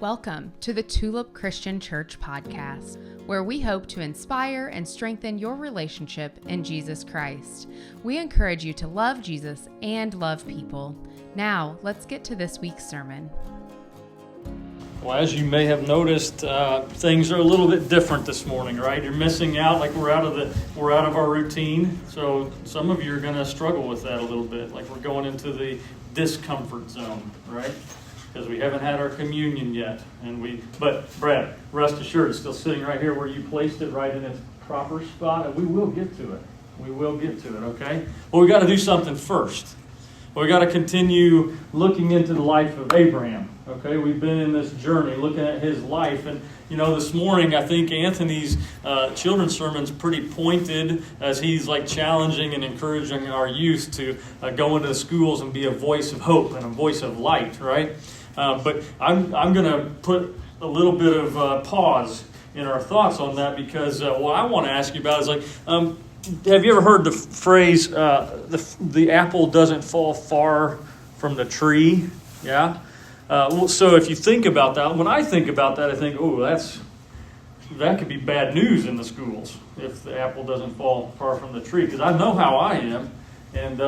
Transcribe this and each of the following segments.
Welcome to the Tulip Christian Church podcast, where we hope to inspire and strengthen your relationship in Jesus Christ. We encourage you to love Jesus and love people. Now, let's get to this week's sermon. Well, as you may have noticed, things are a little bit different this morning, right? You're missing out, like we're out of our routine. So some of you are going to struggle with that a little bit, like we're going into the discomfort zone, right? Because we haven't had our communion yet, but Brad, rest assured, it's still sitting right here where you placed it, right in its proper spot, and we will get to it. We will get to it, okay? Well, we got to do something first. We got to continue looking into the life of Abraham. Okay, we've been in this journey looking at his life, and this morning I think Anthony's children's sermon's pretty pointed as he's like challenging and encouraging our youth to go into the schools and be a voice of hope and a voice of light, right? But I'm going to put a little bit of pause in our thoughts on that because what I want to ask you about is like, have you ever heard the phrase, the apple doesn't fall far from the tree? Yeah? So if you think about that, when I think about that, I think, that could be bad news in the schools if the apple doesn't fall far from the tree. Because I know how I am, and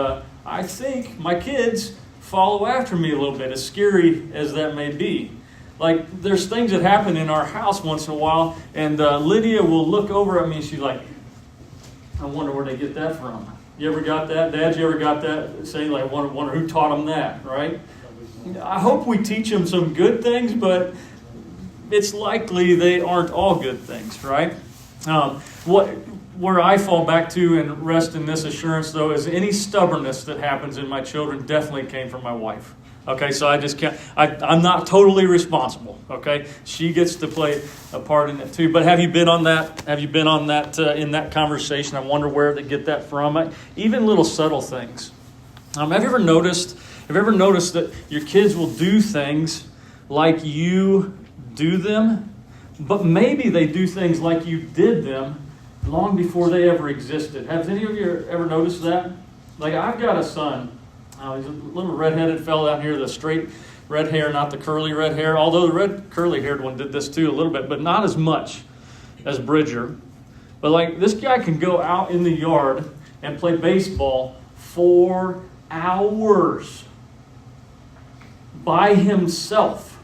I think my kids follow after me a little bit, as scary as that may be. Like, there's things that happen in our house once in a while, and Lydia will look over at me, and she's like, I wonder where they get that from. You ever got that? Dad, you ever got that? Saying, like, wonder who taught them that, right? I hope we teach them some good things, but it's likely they aren't all good things, right? Where I fall back to and rest in this assurance, though, is any stubbornness that happens in my children definitely came from my wife. Okay, so I just can't. I'm not totally responsible. Okay, she gets to play a part in it too. But have you been on that? Have you been on that in that conversation? I wonder where they get that from. Even little subtle things. Have you ever noticed? Have you ever noticed that your kids will do things like you do them, but maybe they do things like you did them long before they ever existed? Have any of you ever noticed that? Like, I've got a son. He's a little redheaded fellow out here, the straight red hair, not the curly red hair. Although the red curly-haired one did this too a little bit, but not as much as Bridger. But like, this guy can go out in the yard and play baseball for hours by himself.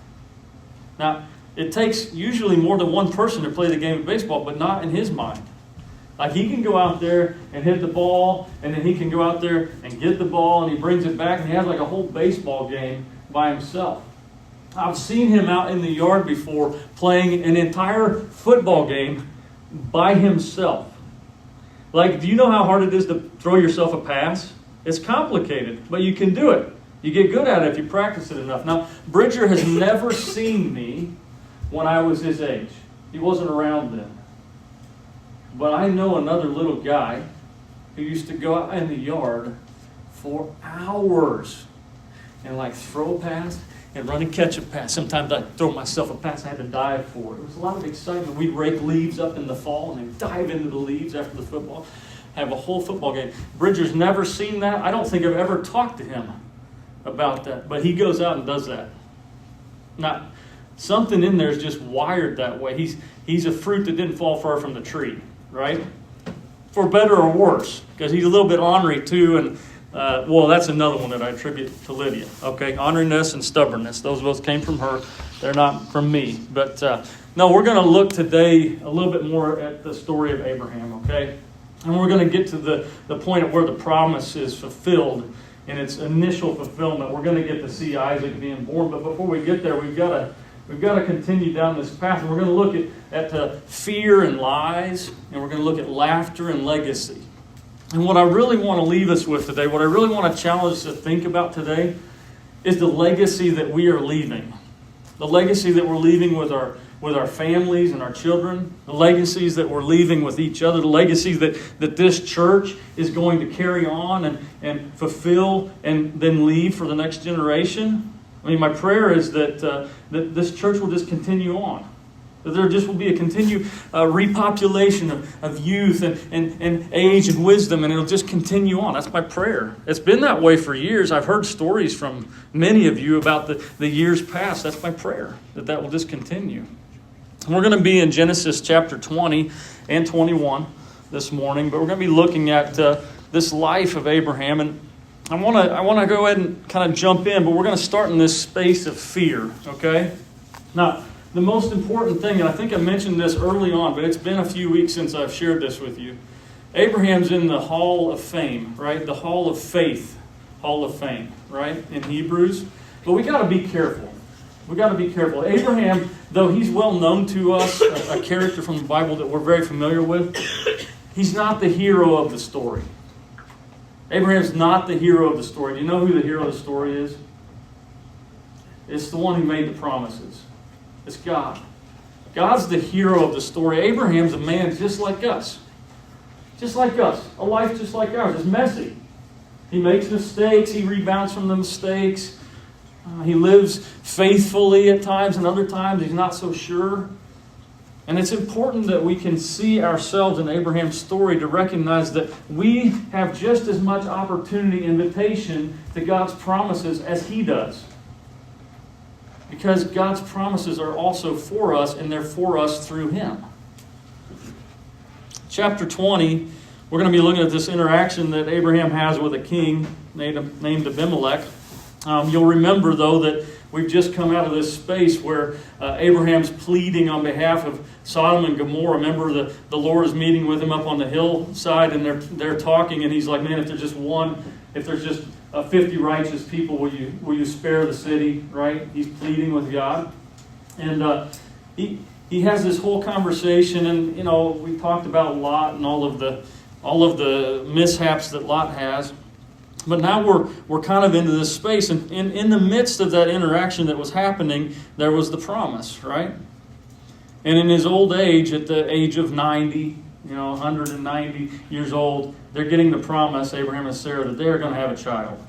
Now, it takes usually more than one person to play the game of baseball, but not in his mind. Like, he can go out there and hit the ball, and then he can go out there and get the ball, and he brings it back, and he has like a whole baseball game by himself. I've seen him out in the yard before playing an entire football game by himself. Like, do you know how hard it is to throw yourself a pass? It's complicated, but you can do it. You get good at it if you practice it enough. Now, Bridger has never seen me when I was his age. He wasn't around then. But I know another little guy who used to go out in the yard for hours and like throw a pass and run and catch a pass. Sometimes I'd throw myself a pass I had to dive for. It was a lot of excitement. We'd rake leaves up in the fall and then dive into the leaves after the football. Have a whole football game. Bridger's never seen that. I don't think I've ever talked to him about that. But he goes out and does that. Now, something in there is just wired that way. He's a fruit that didn't fall far from the tree. Right? For better or worse, because he's a little bit ornery too, and that's another one that I attribute to Lydia. Okay, orneriness and stubbornness; those both came from her. They're not from me. But no, we're going to look today a little bit more at the story of Abraham. Okay, and we're going to get to the point of where the promise is fulfilled in its initial fulfillment. We're going to get to see Isaac being born, but before we get there, we've got to continue down this path. And we're going to look at fear and lies, and we're going to look at laughter and legacy. And what I really want to leave us with today, what I really want to challenge us to think about today, is the legacy that we are leaving. The legacy that we're leaving with our families and our children. The legacies that we're leaving with each other. The legacies that this church is going to carry on and fulfill and then leave for the next generation. I mean, my prayer is that this church will just continue on. That there just will be a continued repopulation of youth and age and wisdom, and it'll just continue on. That's my prayer. It's been that way for years. I've heard stories from many of you about the years past. That's my prayer, that will just continue. And we're going to be in Genesis chapter 20 and 21 this morning, but we're going to be looking at this life of Abraham. And I want to go ahead and kind of jump in, but we're going to start in this space of fear, okay? Now, the most important thing, and I think I mentioned this early on, but it's been a few weeks since I've shared this with you. Abraham's in the Hall of Fame, right? The Hall of Faith, Hall of Fame, right? In Hebrews. But we got to be careful. We got to be careful. Abraham, though he's well known to us, a character from the Bible that we're very familiar with, he's not the hero of the story. Abraham's not the hero of the story. Do you know who the hero of the story is? It's the one who made the promises. It's God. God's the hero of the story. Abraham's a man just like us. Just like us. A life just like ours. It's messy. He makes mistakes. He rebounds from the mistakes. He lives faithfully at times, and other times he's not so sure. And it's important that we can see ourselves in Abraham's story to recognize that we have just as much opportunity, invitation to God's promises as he does. Because God's promises are also for us, and they're for us through him. Chapter 20, we're going to be looking at this interaction that Abraham has with a king named Abimelech. You'll remember, though, that we've just come out of this space where Abraham's pleading on behalf of Sodom and Gomorrah. Remember, the Lord is meeting with him up on the hillside, and they're talking, and he's like, man, if there's just 50 righteous people, will you spare the city, right? He's pleading with God. And he has this whole conversation, and, we talked about Lot and all of the mishaps that Lot has. But now we're kind of into this space, and in the midst of that interaction that was happening, there was the promise, right? And in his old age, at the age of 90, 190 years old, they're getting the promise, Abraham and Sarah, that they're going to have a child.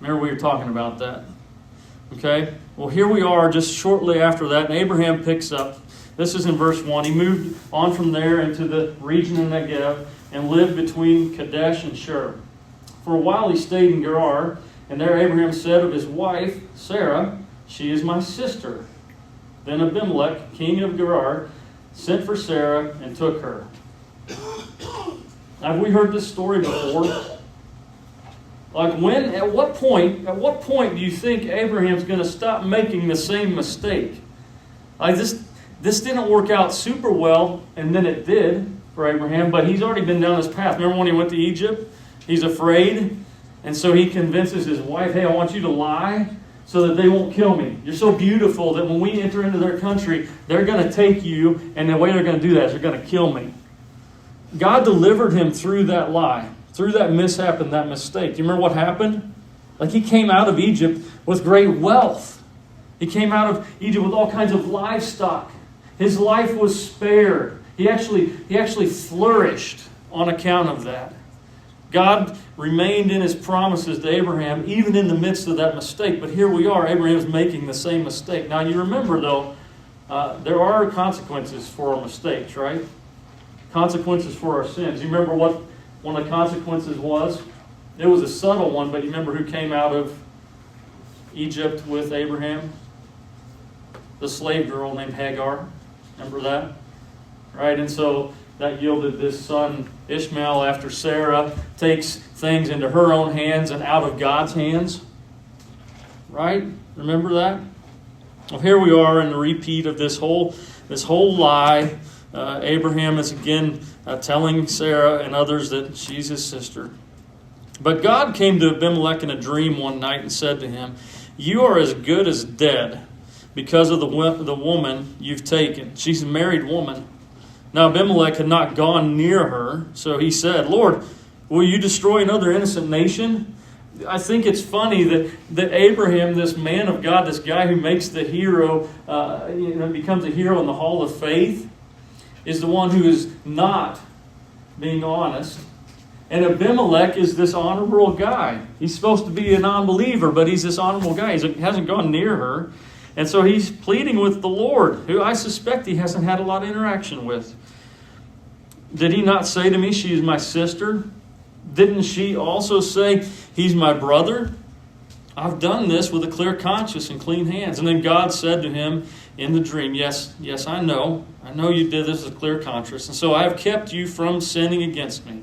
Remember we were talking about that. Okay? Well, here we are just shortly after that, and Abraham picks up. This is in verse 1. He moved on from there into the region of Negev and lived between Kadesh and Shur. For a while he stayed in Gerar, and there Abraham said of his wife, Sarah, she is my sister. Then Abimelech, king of Gerar, sent for Sarah and took her. Have we heard this story before? At what point do you think Abraham's going to stop making the same mistake? This didn't work out super well, and then it did for Abraham, but he's already been down this path. Remember when he went to Egypt? He's afraid, and so he convinces his wife, hey, I want you to lie so that they won't kill me. You're so beautiful that when we enter into their country, they're going to take you, and the way they're going to do that is they're going to kill me. God delivered him through that lie, through that mishap and that mistake. Do you remember what happened? He came out of Egypt with great wealth. He came out of Egypt with all kinds of livestock. His life was spared. He actually flourished on account of that. God remained in his promises to Abraham, even in the midst of that mistake. But here we are, Abraham's making the same mistake. Now, you remember, though, there are consequences for our mistakes, right? Consequences for our sins. You remember what one of the consequences was? It was a subtle one, but you remember who came out of Egypt with Abraham? The slave girl named Hagar. Remember that? Right? And so that yielded this son Ishmael after Sarah takes things into her own hands and out of God's hands. Right? Remember that? Well, here we are in the repeat of this whole lie. Abraham is again telling Sarah and others that she's his sister. But God came to Abimelech in a dream one night and said to him, "You are as good as dead because of the woman you've taken. She's a married woman." Now Abimelech had not gone near her, so he said, "Lord, will you destroy another innocent nation?" I think it's funny that Abraham, this man of God, this guy who makes the hero, becomes a hero in the hall of faith, is the one who is not being honest. And Abimelech is this honorable guy. He's supposed to be a non-believer, but he's this honorable guy. He hasn't gone near her. And so he's pleading with the Lord, who I suspect he hasn't had a lot of interaction with. Did he not say to me, she is my sister? Didn't she also say, he's my brother? I've done this with a clear conscience and clean hands. And then God said to him in the dream, yes, I know. I know you did this with a clear conscience. And so I have kept you from sinning against me.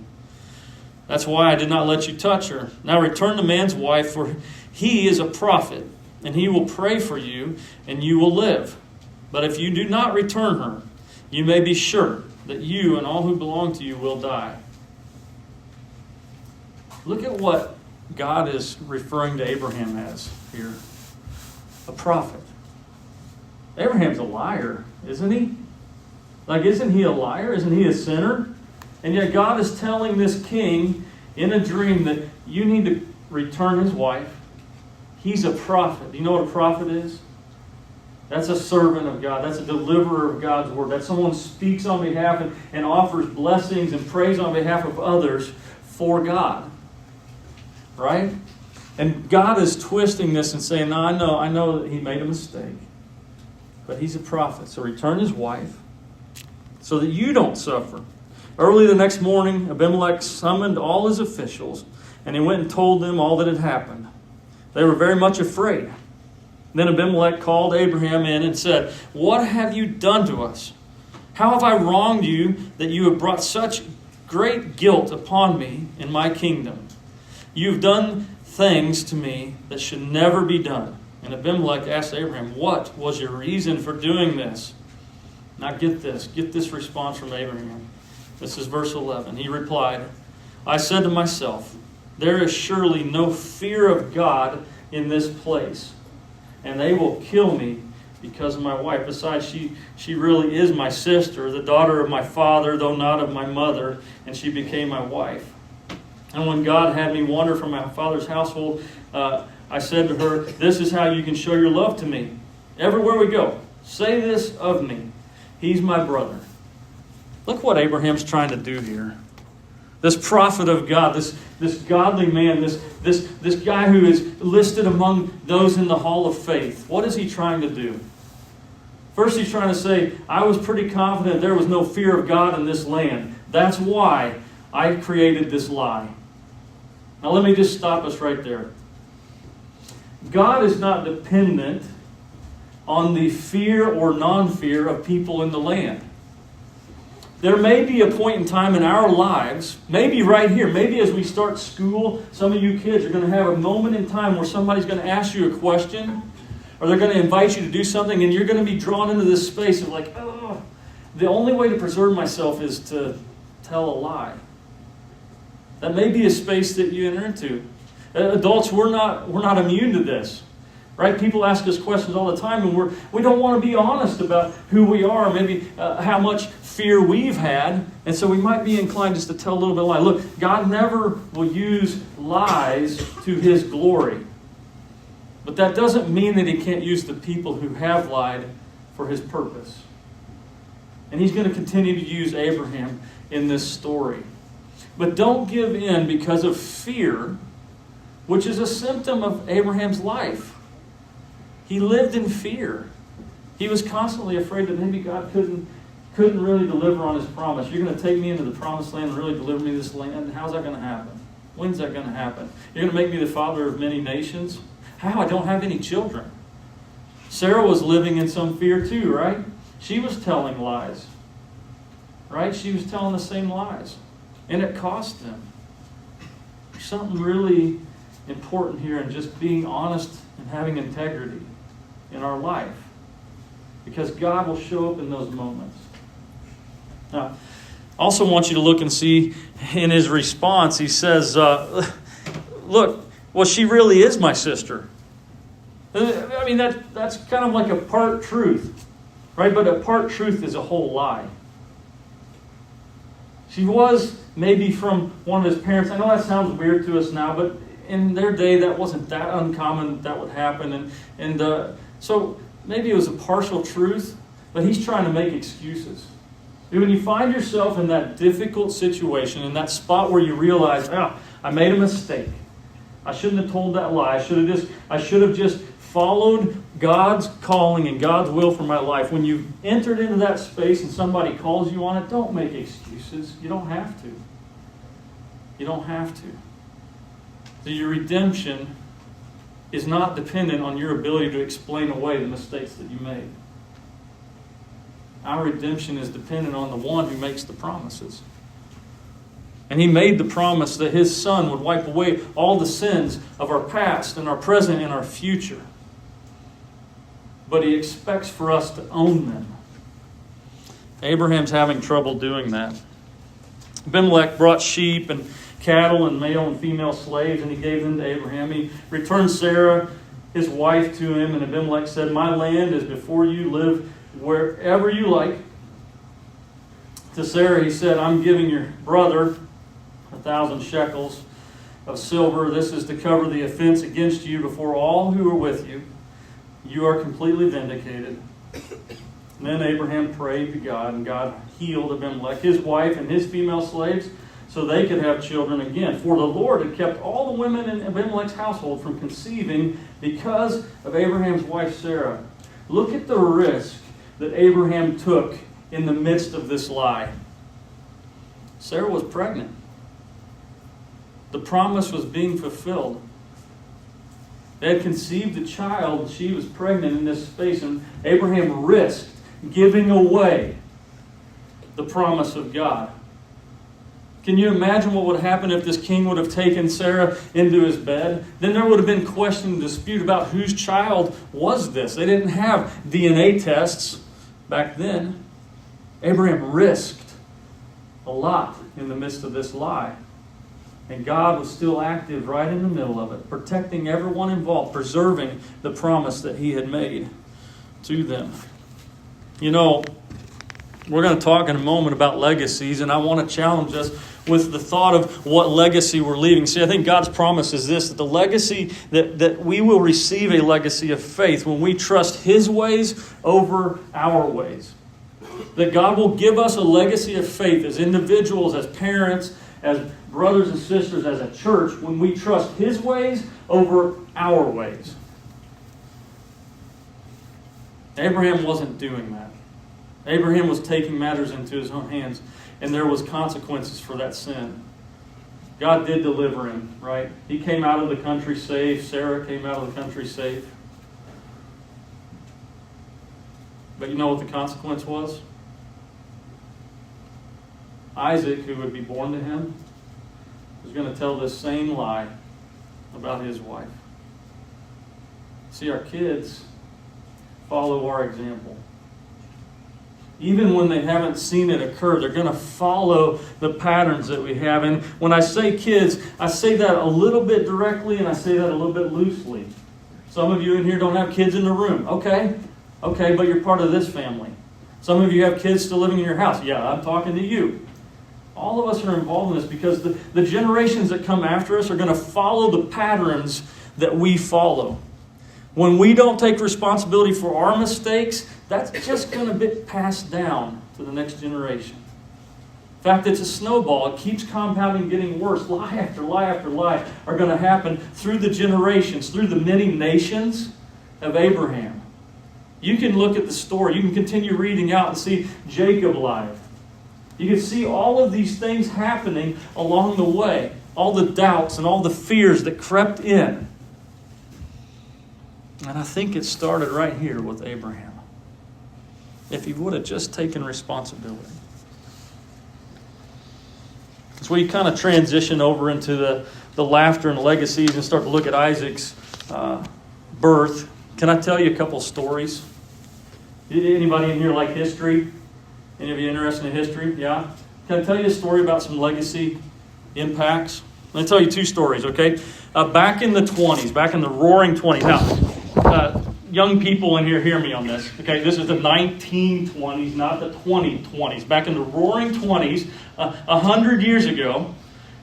That's why I did not let you touch her. Now return the man's wife, for he is a prophet, and he will pray for you, and you will live. But if you do not return her, you may be sure that you and all who belong to you will die. Look at what God is referring to Abraham as here. A prophet. Abraham's a liar, isn't he? Like, isn't he a liar? Isn't he a sinner? And yet God is telling this king in a dream that you need to return his wife. He's a prophet. Do you know what a prophet is? That's a servant of God. That's a deliverer of God's word. That's someone who speaks on behalf and offers blessings and praise on behalf of others for God. Right? And God is twisting this and saying, no, I know that he made a mistake. But he's a prophet. So return his wife so that you don't suffer. Early the next morning, Abimelech summoned all his officials, and he went and told them all that had happened. They were very much afraid. Then Abimelech called Abraham in and said, what have you done to us? How have I wronged you that you have brought such great guilt upon me in my kingdom? You've done things to me that should never be done. And Abimelech asked Abraham, what was your reason for doing this? Now get this response from Abraham. This is verse 11. He replied, I said to myself, there is surely no fear of God in this place, and they will kill me because of my wife. Besides, she really is my sister, the daughter of my father, though not of my mother, and she became my wife. And when God had me wander from my father's household, I said to her, this is how you can show your love to me. Everywhere we go, say this of me. He's my brother. Look what Abraham's trying to do here. This prophet of God, this godly man, this guy who is listed among those in the hall of faith. What is he trying to do? First, he's trying to say, I was pretty confident there was no fear of God in this land. That's why I created this lie. Now let me just stop us right there. God is not dependent on the fear or non-fear of people in the land. There may be a point in time in our lives, maybe right here, maybe as we start school, some of you kids are going to have a moment in time where somebody's going to ask you a question, or they're going to invite you to do something, and you're going to be drawn into this space of like, oh, the only way to preserve myself is to tell a lie. That may be a space that you enter into. Adults, we're not immune to this. Right? People ask us questions all the time, and we don't want to be honest about who we are, maybe how much fear we've had, and so we might be inclined just to tell a little bit of lie. Look, God never will use lies to his glory. But that doesn't mean that he can't use the people who have lied for his purpose. And he's going to continue to use Abraham in this story. But don't give in because of fear, which is a symptom of Abraham's life. He lived in fear. He was constantly afraid that maybe God couldn't really deliver on his promise. You're going to take me into the promised land and really deliver me this land? How's that going to happen? When's that going to happen? You're going to make me the father of many nations? How? I don't have any children. Sarah was living in some fear too, right? She was telling lies. Right? She was telling the same lies. And it cost them. There's something really important here in just being honest and having integrity in our life, because God will show up in those moments. Now, I also want you to look and see in his response, he says, look, well, she really is my sister. I mean, that's kind of like a part truth, right? But a part truth is a whole lie. She was maybe from one of his parents. I know that sounds weird to us now, but in their day, that wasn't that uncommon that would happen. And so maybe it was a partial truth, but he's trying to make excuses. When you find yourself in that difficult situation, in that spot where you realize, I made a mistake. I shouldn't have told that lie. I should have just followed God's calling and God's will for my life, when you've entered into that space and somebody calls you on it, don't make excuses. You don't have to. You don't have to. So your redemption is not dependent on your ability to explain away the mistakes that you made. Our redemption is dependent on the one who makes the promises. And He made the promise that His Son would wipe away all the sins of our past and our present and our future. But He expects for us to own them. Abraham's having trouble doing that. Abimelech brought sheep and cattle and male and female slaves, and he gave them to Abraham. He returned Sarah, his wife, to him, and Abimelech said, "My land is before you. Live wherever you like." To Sarah he said, "I'm giving your brother 1,000 shekels of silver. This is to cover the offense against you before all who are with you. You are completely vindicated." And then Abraham prayed to God, and God healed Abimelech, his wife, and his female slaves, so they could have children again. For the Lord had kept all the women in Abimelech's household from conceiving because of Abraham's wife Sarah. Look at the risk that Abraham took in the midst of this lie. Sarah was pregnant. The promise was being fulfilled. They had conceived a child. She was pregnant in this space, and Abraham risked giving away the promise of God. Can you imagine what would happen if this king would have taken Sarah into his bed? Then there would have been question and dispute about whose child was this. They didn't have DNA tests back then. Abraham risked a lot in the midst of this lie. And God was still active right in the middle of it, protecting everyone involved, preserving the promise that He had made to them. You know, we're going to talk in a moment about legacies, and I want to challenge us with the thought of what legacy we're leaving. See, I think God's promise is this, that the legacy, that we will receive a legacy of faith when we trust His ways over our ways. That God will give us a legacy of faith as individuals, as parents, as brothers and sisters, as a church, when we trust His ways over our ways. Abraham wasn't doing that. Abraham was taking matters into his own hands, and there was consequences for that sin. God did deliver him, right? He came out of the country safe. Sarah came out of the country safe. But you know what the consequence was? Isaac, who would be born to him, was going to tell this same lie about his wife. See, our kids follow our example. Even when they haven't seen it occur, they're going to follow the patterns that we have. And when I say kids, I say that a little bit directly and I say that a little bit loosely. Some of you in here don't have kids in the room. Okay, but you're part of this family. Some of you have kids still living in your house. Yeah, I'm talking to you. All of us are involved in this because the generations that come after us are going to follow the patterns that we follow. When we don't take responsibility for our mistakes, that's just going to be passed down to the next generation. In fact, it's a snowball. It keeps compounding, getting worse. Lie after lie after lie are going to happen through the generations, through the many nations of Abraham. You can look at the story. You can continue reading out and see Jacob lied. You can see all of these things happening along the way. All the doubts and all the fears that crept in. And I think it started right here with Abraham. If he would have just taken responsibility. So we kind of transition over into the laughter and legacies and start to look at Isaac's birth. Can I tell you a couple stories? Anybody in here like history? Any of you interested in history? Yeah? Can I tell you a story about some legacy impacts? Let me tell you two stories, okay? Back in the 20s, back in the roaring 20s. Now, young people in here, hear me on this. Okay, this is the 1920s, not the 2020s. Back in the roaring 20s, 100 years ago,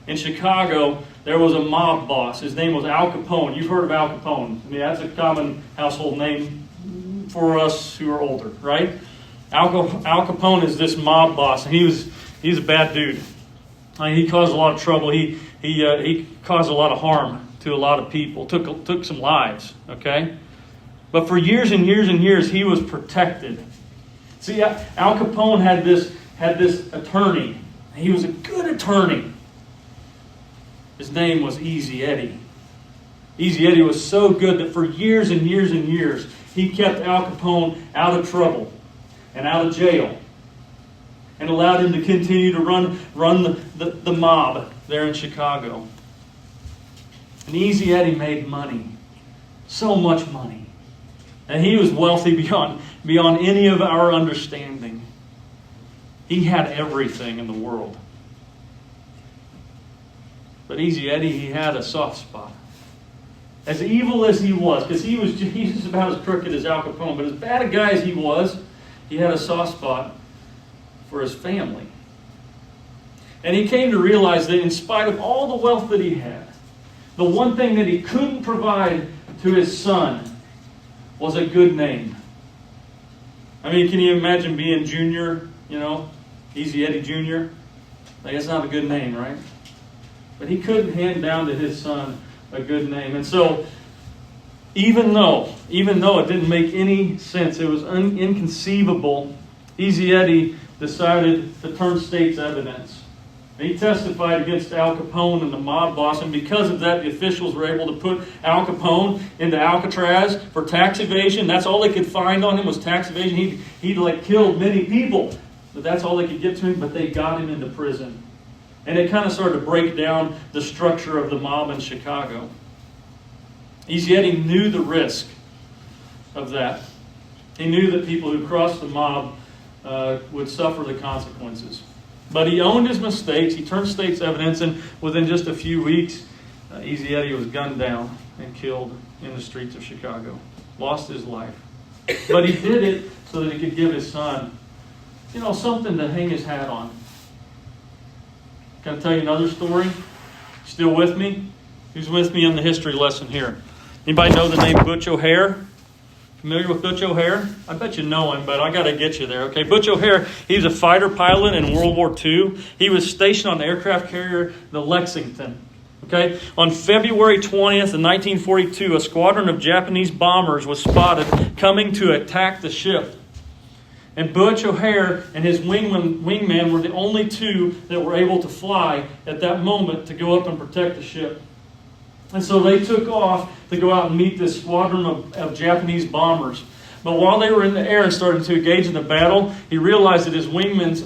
in Chicago, there was a mob boss. His name was Al Capone. You've heard of Al Capone. I mean, that's a common household name for us who are older, right? Al Capone is this mob boss, and he's a bad dude. He caused a lot of trouble. He caused a lot of harm to a lot of people. Took some lives. Okay, But for years and years and years, he was protected. See, Al Capone had this attorney. He was a good attorney. His name was Easy Eddie. Easy Eddie was so good that for years and years and years, he kept Al Capone out of trouble and out of jail, and allowed him to continue to run the mob there in Chicago. And Easy Eddie made money. So much money. And he was wealthy beyond any of our understanding. He had everything in the world. But Easy Eddie, he had a soft spot. As evil as he was, because he was just about as crooked as Al Capone, but as bad a guy as he was, he had a soft spot for his family. And he came to realize that in spite of all the wealth that he had, the one thing that he couldn't provide to his son was a good name. I mean, can you imagine being Junior, Easy Eddie Jr.? Like, that's not a good name, right? But he couldn't hand down to his son a good name. And so, even though it didn't make any sense, it was inconceivable, Easy Eddie decided to turn state's evidence. He testified against Al Capone and the mob boss, and because of that, the officials were able to put Al Capone into Alcatraz for tax evasion. That's all they could find on him was tax evasion. He'd killed many people, but that's all they could get to him, but they got him into prison. And it kind of started to break down the structure of the mob in Chicago. Easy Eddie knew the risk of that. He knew that people who crossed the mob would suffer the consequences. But he owned his mistakes. He turned state's evidence, and within just a few weeks, Easy Eddie was gunned down and killed in the streets of Chicago. Lost his life. But he did it so that he could give his son, something to hang his hat on. Can I tell you another story? Still with me? Who's with me on the history lesson here? Anybody know the name Butch O'Hare? Familiar with Butch O'Hare? I bet you know him, but I got to get you there. Okay, Butch O'Hare, he was a fighter pilot in World War II. He was stationed on the aircraft carrier, the Lexington. Okay, on February 20th, of 1942, a squadron of Japanese bombers was spotted coming to attack the ship. And Butch O'Hare and his wingman were the only two that were able to fly at that moment to go up and protect the ship. And so they took off to go out and meet this squadron of Japanese bombers. But while they were in the air and started to engage in the battle, he realized that his wingman's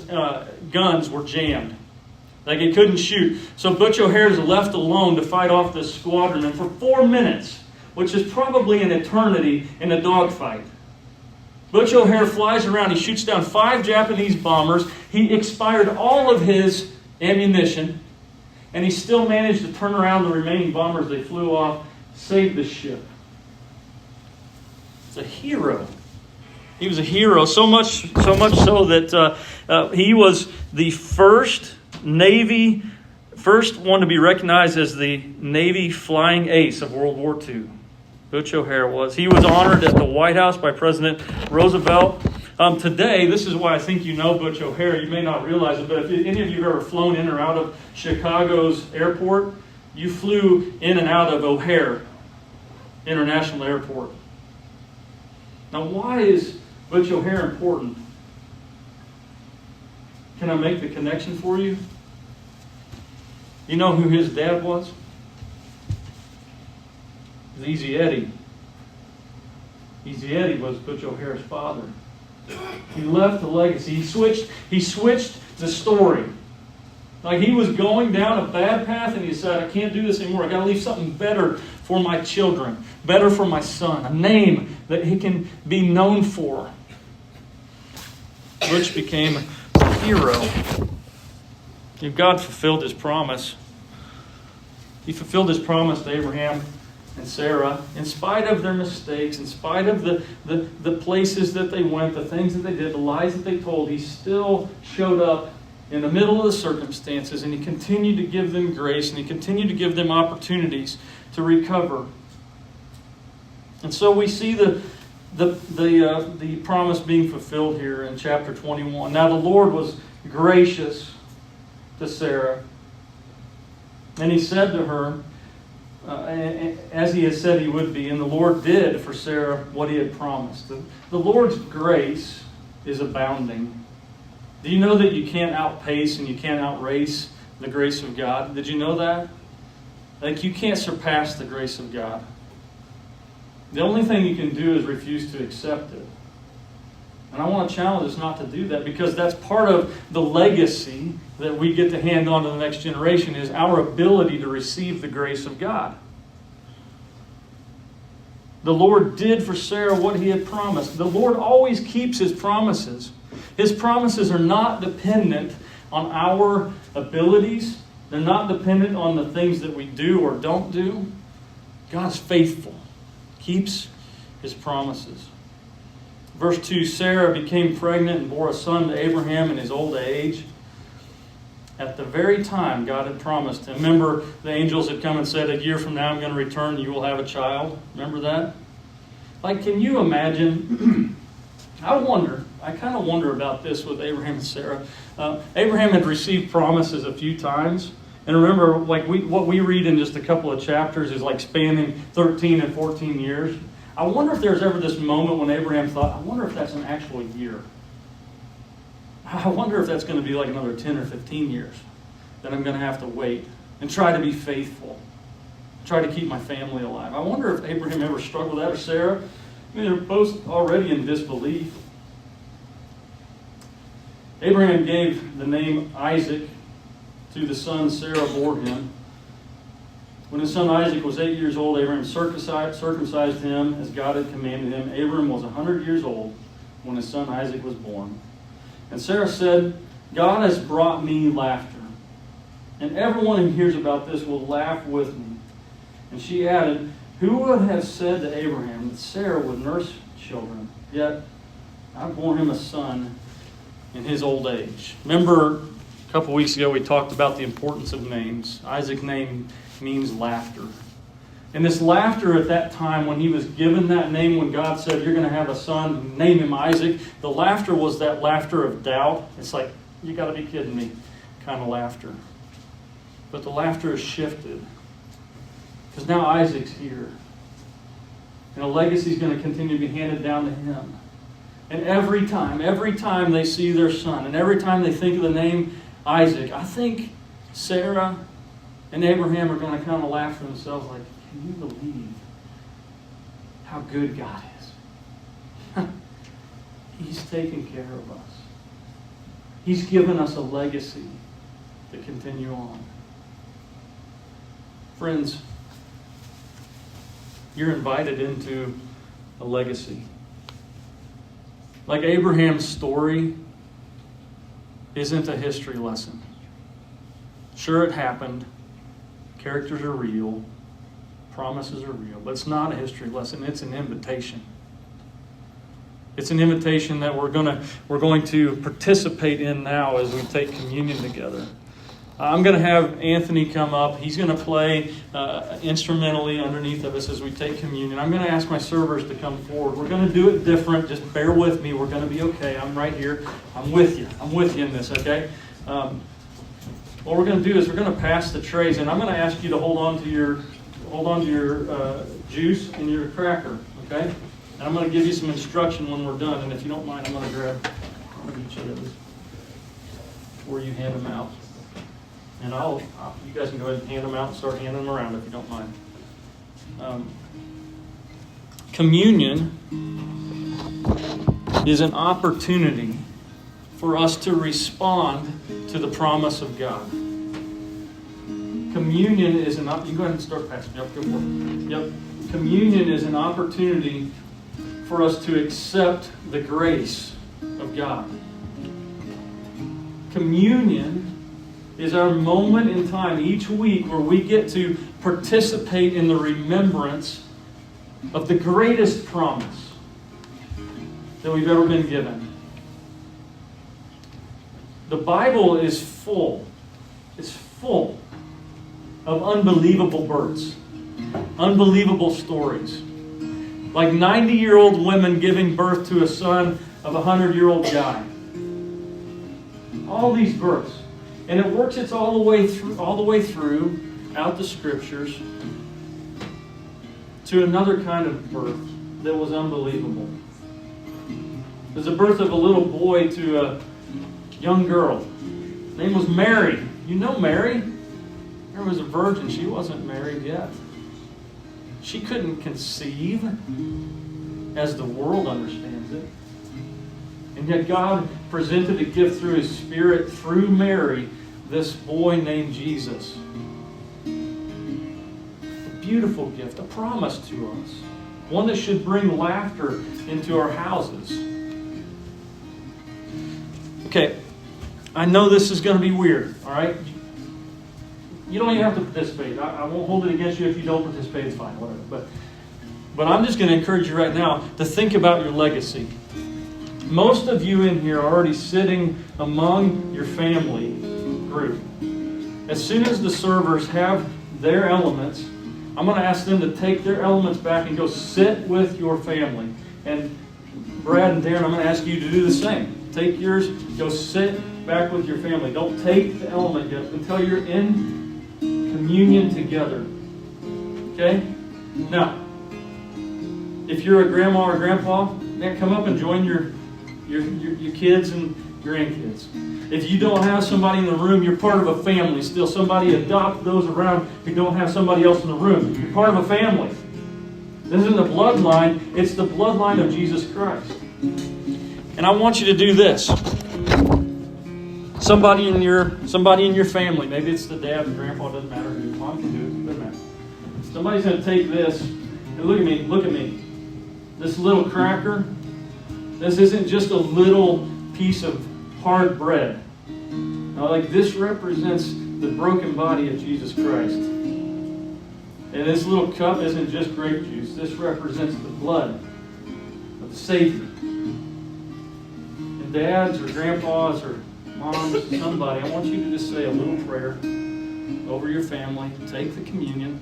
guns were jammed. Like he couldn't shoot. So Butch O'Hare is left alone to fight off this squadron. And for 4 minutes, which is probably an eternity in a dogfight, Butch O'Hare flies around. He shoots down 5 Japanese bombers. He expired all of his ammunition. And he still managed to turn around the remaining bombers. They flew off, saved the ship. He's a hero. He was a hero, so much so that he was the first one to be recognized as the Navy flying ace of World War II. Butch O'Hare was. He was honored at the White House by President Roosevelt. Today, this is why I think you know Butch O'Hare. You may not realize it, but if any of you have ever flown in or out of Chicago's airport, you flew in and out of O'Hare International Airport. Now, why is Butch O'Hare important? Can I make the connection for you? You know who his dad was? It was Easy Eddie. Easy Eddie was Butch O'Hare's father. He left a legacy. He switched the story. Like he was going down a bad path and he said, I can't do this anymore. I got to leave something better for my children, better for my son, a name that he can be known for. Butch became a hero. God fulfilled his promise. He fulfilled his promise to Abraham and Sarah, in spite of their mistakes, in spite of the places that they went, the things that they did, the lies that they told, he still showed up in the middle of the circumstances, and he continued to give them grace, and he continued to give them opportunities to recover. And so we see the promise being fulfilled here in chapter 21. Now the Lord was gracious to Sarah, and he said to her, as he had said he would be, and the Lord did for Sarah what he had promised. The Lord's grace is abounding. Do you know that you can't outpace and you can't outrace the grace of God? Did you know that? Like, you can't surpass the grace of God. The only thing you can do is refuse to accept it. And I want to challenge us not to do that, because that's part of the legacy that we get to hand on to the next generation, is our ability to receive the grace of God. The Lord did for Sarah what he had promised. The Lord always keeps his promises. His promises are not dependent on our abilities. They're not dependent on the things that we do or don't do. God's faithful. Keeps his promises. Verse 2, Sarah became pregnant and bore a son to Abraham in his old age, at the very time God had promised him. Remember, the angels had come and said, a year from now I'm going to return and you will have a child. Remember that? Like, can you imagine? I kind of wonder about this with Abraham and Sarah. Abraham had received promises a few times. And remember, like what we read in just a couple of chapters is like spanning 13 and 14 years. I wonder if there's ever this moment when Abraham thought, I wonder if that's an actual year. I wonder if that's going to be like another 10 or 15 years that I'm going to have to wait and try to be faithful, try to keep my family alive. I wonder if Abraham ever struggled with that, or Sarah. I mean, they're both already in disbelief. Abraham gave the name Isaac to the son Sarah bore him. When his son Isaac was 8 years old, Abraham circumcised him as God had commanded him. Abraham was 100 years old when his son Isaac was born. And Sarah said, God has brought me laughter, and everyone who hears about this will laugh with me. And she added, who would have said to Abraham that Sarah would nurse children? Yet I bore him a son in his old age. Remember, a couple weeks ago we talked about the importance of names. Isaac's name means laughter. And this laughter at that time, when he was given that name, when God said, you're going to have a son, name him Isaac, the laughter was that laughter of doubt. It's like, you got to be kidding me kind of laughter. But the laughter has shifted, because now Isaac's here. And a legacy is going to continue to be handed down to him. And every time they see their son, and every time they think of the name Isaac, I think Sarah and Abraham are going to kind of laugh to themselves like, can you believe how good God is? He's taken care of us. He's given us a legacy to continue on. Friends, you're invited into a legacy. Like Abraham's story isn't a history lesson. Sure, it happened. Characters are real. Promises are real. But it's not a history lesson. It's an invitation. It's an invitation that we're going to participate in now as we take communion together. I'm going to have Anthony come up. He's going to play instrumentally underneath of us as we take communion. I'm going to ask my servers to come forward. We're going to do it different. Just bear with me. We're going to be okay. I'm right here. I'm with you. I'm with you in this, okay? What we're going to do is we're going to pass the trays, and I'm going to ask you to hold on to your juice and your cracker, okay? And I'm going to give you some instruction when we're done. And if you don't mind, I'm going to grab one of each of those before you hand them out. And you guys can go ahead and hand them out and start handing them around if you don't mind. Communion is an opportunity for us to respond to the promise of God. Communion is you can go ahead and start passing. Yep, go for it. Yep. Communion is an opportunity for us to accept the grace of God. Communion is our moment in time each week where we get to participate in the remembrance of the greatest promise that we've ever been given. The Bible is full. It's full of unbelievable births, unbelievable stories. Like 90-year-old women giving birth to a son of a 100-year-old guy. All these births. And it works its all the way through out the scriptures. to another kind of birth that was unbelievable. It was the birth of a little boy to a young girl. Her name was Mary. You know Mary? Mary was a virgin. She wasn't married yet. She couldn't conceive as the world understands it. And yet God presented a gift through His Spirit, through Mary, this boy named Jesus. A beautiful gift, a promise to us. One that should bring laughter into our houses. Okay, I know this is going to be weird, all right? You don't even have to participate. I won't hold it against you if you don't participate. It's fine, whatever. But I'm just going to encourage you right now to think about your legacy. Most of you in here are already sitting among your family group. As soon as the servers have their elements, I'm going to ask them to take their elements back and go sit with your family. And Brad and Darren, I'm going to ask you to do the same. Take yours, go sit back with your family. Don't take the element yet until you're in communion together. Okay? Now, if you're a grandma or grandpa, then come up and join your kids and grandkids. If you don't have somebody in the room, you're part of a family still. Somebody adopt those around who don't have somebody else in the room. You're part of a family. This isn't the bloodline, it's the bloodline of Jesus Christ. And I want you to do this. Somebody in your family, maybe it's the dad, the grandpa, it doesn't matter who, mom can do it, doesn't matter. Somebody's going to take this, and look at me. This little cracker, this isn't just a little piece of hard bread. Now, like this represents the broken body of Jesus Christ. And this little cup isn't just grape juice. This represents the blood of the Savior. And dads or grandpas or moms, somebody, I want you to just say a little prayer over your family. Take the communion.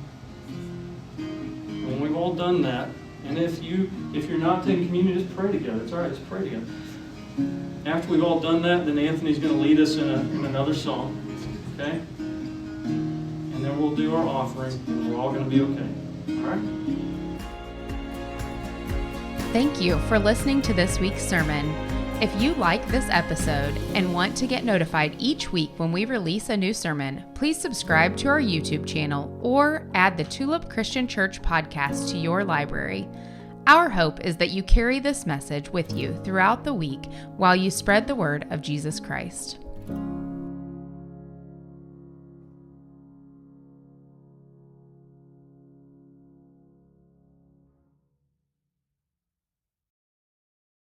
When we've all done that, and if you're not taking communion, just pray together. It's all right, just pray together. After we've all done that, then Anthony's going to lead us in another song. Okay? And then we'll do our offering, and we're all going to be okay. All right? Thank you for listening to this week's sermon. If you like this episode and want to get notified each week when we release a new sermon, please subscribe to our YouTube channel or add the Tulip Christian Church podcast to your library. Our hope is that you carry this message with you throughout the week while you spread the word of Jesus Christ.